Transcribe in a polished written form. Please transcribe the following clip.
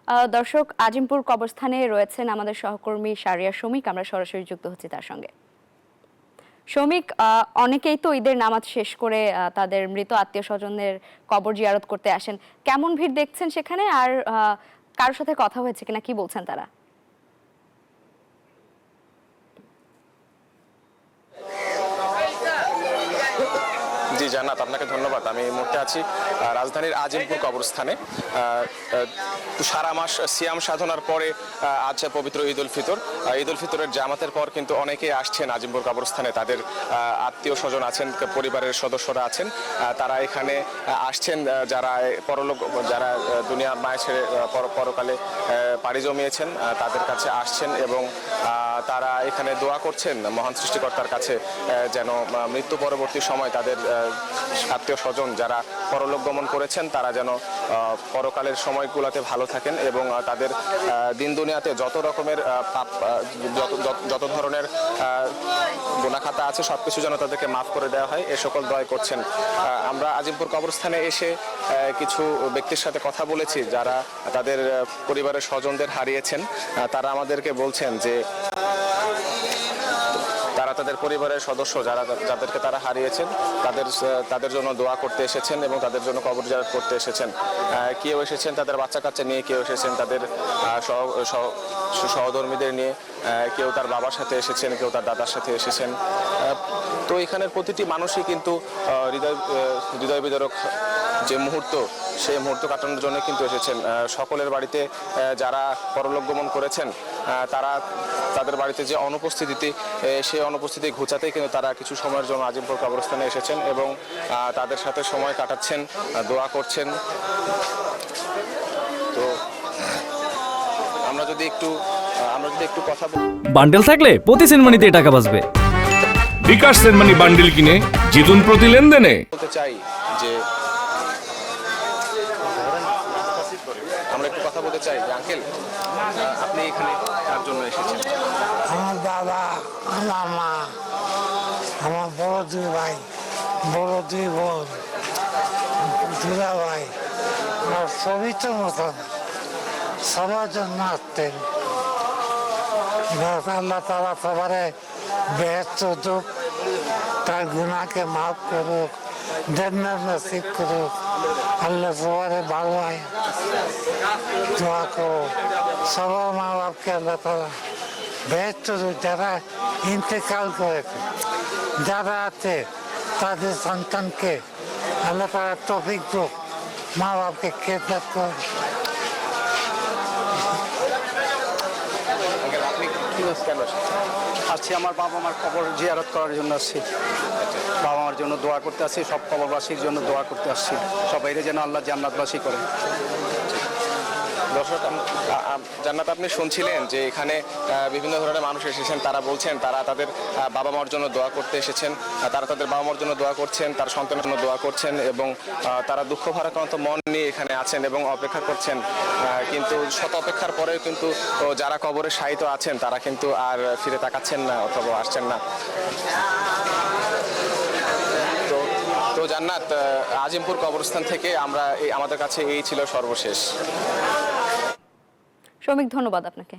দর্শক, আজিমপুর কবরস্থানে রয়েছেন আমাদের সহকর্মী শারিয়া শমিক। আমরা সরাসরি যুক্ত হচ্ছি তার সঙ্গে। শমিক, অনেকেই তো ঈদের নামাজ শেষ করে তাদের মৃত আত্মীয় স্বজনের কবর জিয়ারত করতে আসেন। কেমন ভিড় দেখছেন সেখানে, আর কারোর সাথে কথা হয়েছে কিনা, কি বলছেন তারা? জি জান্নাত, আপনাকে ধন্যবাদ। আমি এই মুহূর্তে আছি রাজধানীর আজিমপুর কবরস্থানে। সারা মাস সিয়াম সাধনার পরে আজ পবিত্র ঈদ উল ফিতর। ঈদ উল ফিতরের জামাতের পর কিন্তু অনেকেই আসছেন আজিমপুর কবরস্থানে। তাদের আত্মীয় স্বজন আছেন, পরিবারের সদস্যরা আছেন, তারা এখানে আসছেন। যারা পরলোক, যারা দুনিয়া মায়া ছেড়ে পরকালে পাড়ি জমিয়েছেন, তাদের কাছে আসছেন এবং তারা এখানে দোয়া করছেন মহান সৃষ্টিকর্তার কাছে, যেন মৃত্যু পরবর্তী সময় তাদের আত্মীয় স্বজন যারা পরলোক গমন করেছেন তারা যেন পরকালের সময়গুলোতে ভালো থাকেন এবং তাদের দিন দুনিয়াতে যত রকমের পাপ, যত ধরনের গুনাহখাতা আছে সবকিছু যেন তাদেরকে মাফ করে দেওয়া হয়, এ সকল দোয়া করছেন। আমরা আজিমপুর কবরস্থানে এসে কিছু ব্যক্তির সাথে কথা বলেছি যারা তাদের পরিবারের স্বজনদের হারিয়েছেন। তারা আমাদেরকে বলছেন যে তারা তাদের পরিবারের সদস্য যাদেরকে তারা হারিয়েছেন তাদের জন্য দোয়া করতে এসেছেন এবং তাদের জন্য কবর জিয়ারত করতে এসেছেন। কেউ এসেছেন তাদের বাচ্চা কাচ্চা নিয়ে, কেউ এসেছেন তাদের সহধর্মীদের নিয়ে, কেউ তার বাবার সাথে এসেছেন, কেউ তার দাদার সাথে এসেছেন। তো এখানের প্রতিটি মানুষই কিন্তু হৃদয় বিদারক যে মুহূর্ত, সেই মুহূর্ত কাটানোর জন্য কিন্তু এসেছেন। সকলের বাড়িতে যারা পরলোক গমন করেছেন তারা তাদের বাড়িতে যে অনুপস্থিতি, সেই অনুপস্থিতি ঘুচাতেই কিন্তু তারা কিছু সময়ের জন্য আজিমপুর কবরস্থানে এসেছেন এবং তাদের সাথে সময় কাটাচ্ছেন, দোয়া করছেন। তো আমরা যদি একটু কথা বলি, বান্ডেল থাকলে প্রতি সেনমানিতে টাকা বাঁচবে। বিকাশ সেনমানি বান্ডেল কিনে জিতুন প্রতি লেনদেনে। বলতে চাই যে আমরা একটু কথা বলতে চাই যে আঙ্কেল, আপনি এখানে কার জন্য এসেছেন? আমার বাবা, আমার মা, আমার বড় দুই ভাই, বড় দুই বোন, দুলা ভাই, আমার সবই তো মতন সবার জন্য আসতেন। আল্লাহ তারা সবারে বেহেস্ত দুঃখ, তার গুণাকে মাফ করুক, জান্নাত নসিব করুক। আল্লাহ সবারে ভালো হয় দোয়া করো। সবার মা বাপকে আল্লাহ তারা বেহেস্ত দুঃখ, যারা ইন্তেকাল করেছে, যারা আছে তাদের সন্তানকে আল্লাহ তারা তৌফিক দুঃখ, মা বাপকে খেদমত করে। আসছি আমার বাবা মার কবর জিয়ারত করার জন্য আসছি। বাবা মার জন্য দোয়া করতে আসছি, সব কবরবাসীর জন্য দোয়া করতে আসছি, সবাইরে যেন আল্লাহ জান্নাতবাসী করে। দর্শক, জান্নাত, আপনি শুনছিলেন যে এখানে বিভিন্ন ধরনের মানুষ এসেছেন। তারা বলছেন তারা তাদের বাবা মার জন্য দোয়া করতে এসেছেন, তারা তাদের বাবা মার জন্য দোয়া করছেন, তার সন্তানের জন্য দোয়া করছেন এবং তারা দুঃখ ভারাক্রান্ত মন নিয়ে এখানে আছেন এবং অপেক্ষা করছেন। কিন্তু শত অপেক্ষার পরেও কিন্তু যারা কবরে শায়িত আছেন তারা কিন্তু আর ফিরে তাকাচ্ছেন না অথবা আসছেন না। তো জান্নাত, আজিমপুর কবরস্থান থেকে আমাদের কাছে এই ছিল সর্বশেষ। শমিক, ধন্যবাদ আপনাকে।